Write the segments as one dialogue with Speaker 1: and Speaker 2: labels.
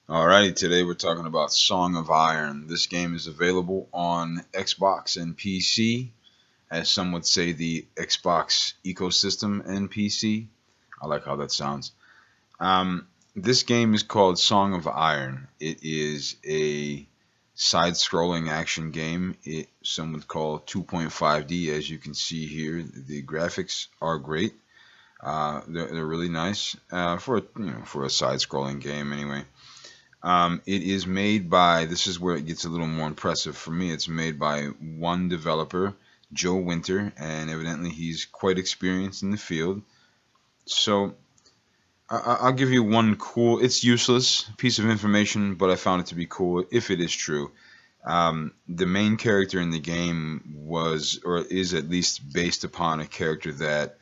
Speaker 1: Alrighty, today we're talking about Song of Iron. This game is available on Xbox and PC, as some would say the Xbox ecosystem and PC. I like how that sounds. This game is called Song of Iron. It is a side-scrolling action game. Some would call 2.5D, as you can see here. The graphics are great. They're really nice for a side-scrolling game anyway. It is made by, this is where it gets a little more impressive for me. It's made by one developer, Joe Winter, and evidently he's quite experienced in the field. So I'll give you one cool, it's useless piece of information, but I found it to be cool if it is true. The main character in the game was, or is at least based upon a character that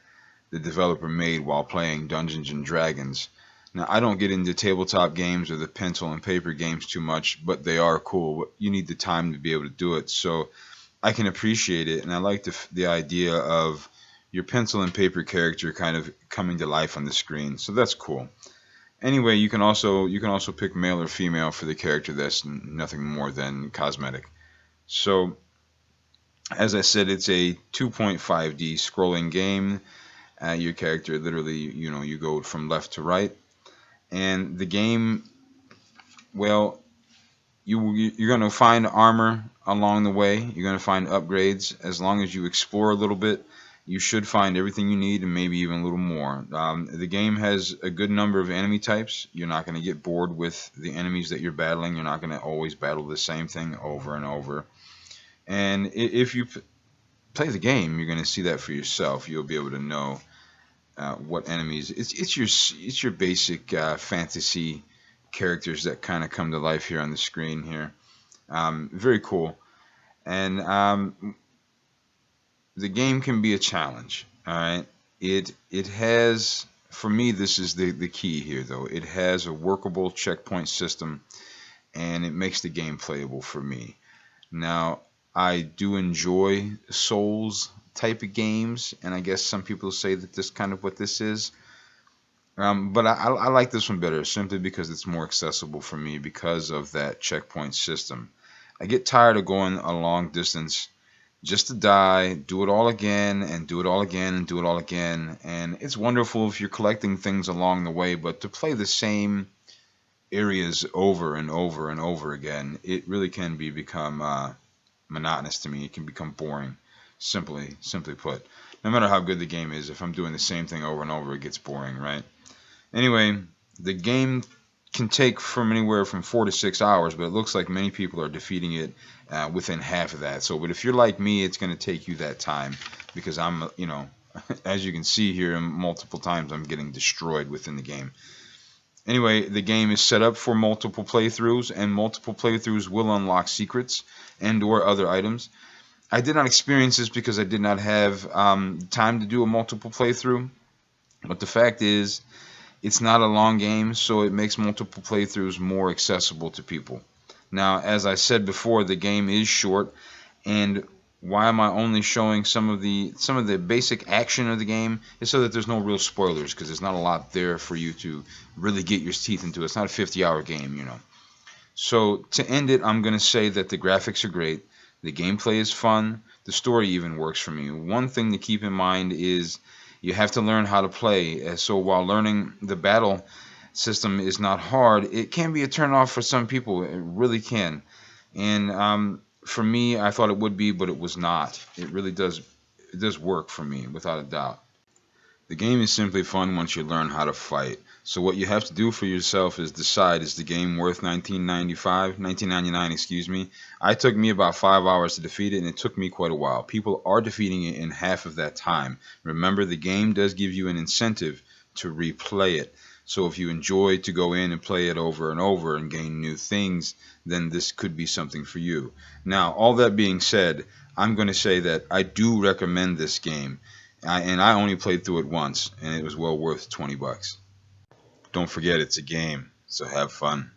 Speaker 1: the developer made while playing Dungeons and Dragons. Now, I don't get into tabletop games or the pencil and paper games too much, but they are cool. You need the time to be able to do it, so I can appreciate it, and I like the idea of your pencil and paper character kind of coming to life on the screen. So that's cool. Anyway, you can also pick male or female for the character. That's nothing more than cosmetic. So as I said, it's a 2.5D scrolling game. Your character literally, you go from left to right, and the game, well, you're going to find armor along the way. You're going to find upgrades. As long as you explore a little bit, you should find everything you need and maybe even a little more. The game has a good number of enemy types. You're not going to get bored with the enemies that you're battling. You're not going to always battle the same thing over and over. And if you play the game, you're going to see that for yourself. You'll be able to know what enemies. It's your basic fantasy characters that kind of come to life here on the screen here. Very cool, and the game can be a challenge. All right, it has, for me, this is the key here though. It has a workable checkpoint system, and it makes the game playable for me. Now, I do enjoy Souls type of games, and I guess some people say that this kind of what this is. But I like this one better simply because it's more accessible for me because of that checkpoint system. I get tired of going a long distance just to die, do it all again, and do it all again, and do it all again. And it's wonderful if you're collecting things along the way, but to play the same areas over and over and over again, it really can become monotonous to me. It can become boring. Simply put, no matter how good the game is, if I'm doing the same thing over and over, it gets boring, right? Anyway, the game can take from anywhere from 4 to 6 hours, but it looks like many people are defeating it within half of that. So, but if you're like me, it's going to take you that time because as you can see here, multiple times I'm getting destroyed within the game. Anyway, the game is set up for multiple playthroughs, and multiple playthroughs will unlock secrets and/or other items. I did not experience this because I did not have time to do a multiple playthrough, but the fact is, it's not a long game, so it makes multiple playthroughs more accessible to people. Now, as I said before, the game is short, and why am I only showing some of the basic action of the game is so that there's no real spoilers because there's not a lot there for you to really get your teeth into. It's not a 50-hour game. So to end it, I'm going to say that the graphics are great, the gameplay is fun, the story even works for me. One thing to keep in mind is you have to learn how to play. So while learning the battle system is not hard, it can be a turn off for some people. It really can. And for me, I thought it would be, but it was not. It really does. It does work for me without a doubt. The game is simply fun once you learn how to fight. So what you have to do for yourself is decide, is the game worth 1999, excuse me. I took me about 5 hours to defeat it, and it took me quite a while. People are defeating it in half of that time. Remember, the game does give you an incentive to replay it. So if you enjoy to go in and play it over and over and gain new things, then this could be something for you. Now, all that being said, I'm going to say that I do recommend this game. And I only played through it once, and it was well worth $20. Don't forget, it's a game, so have fun.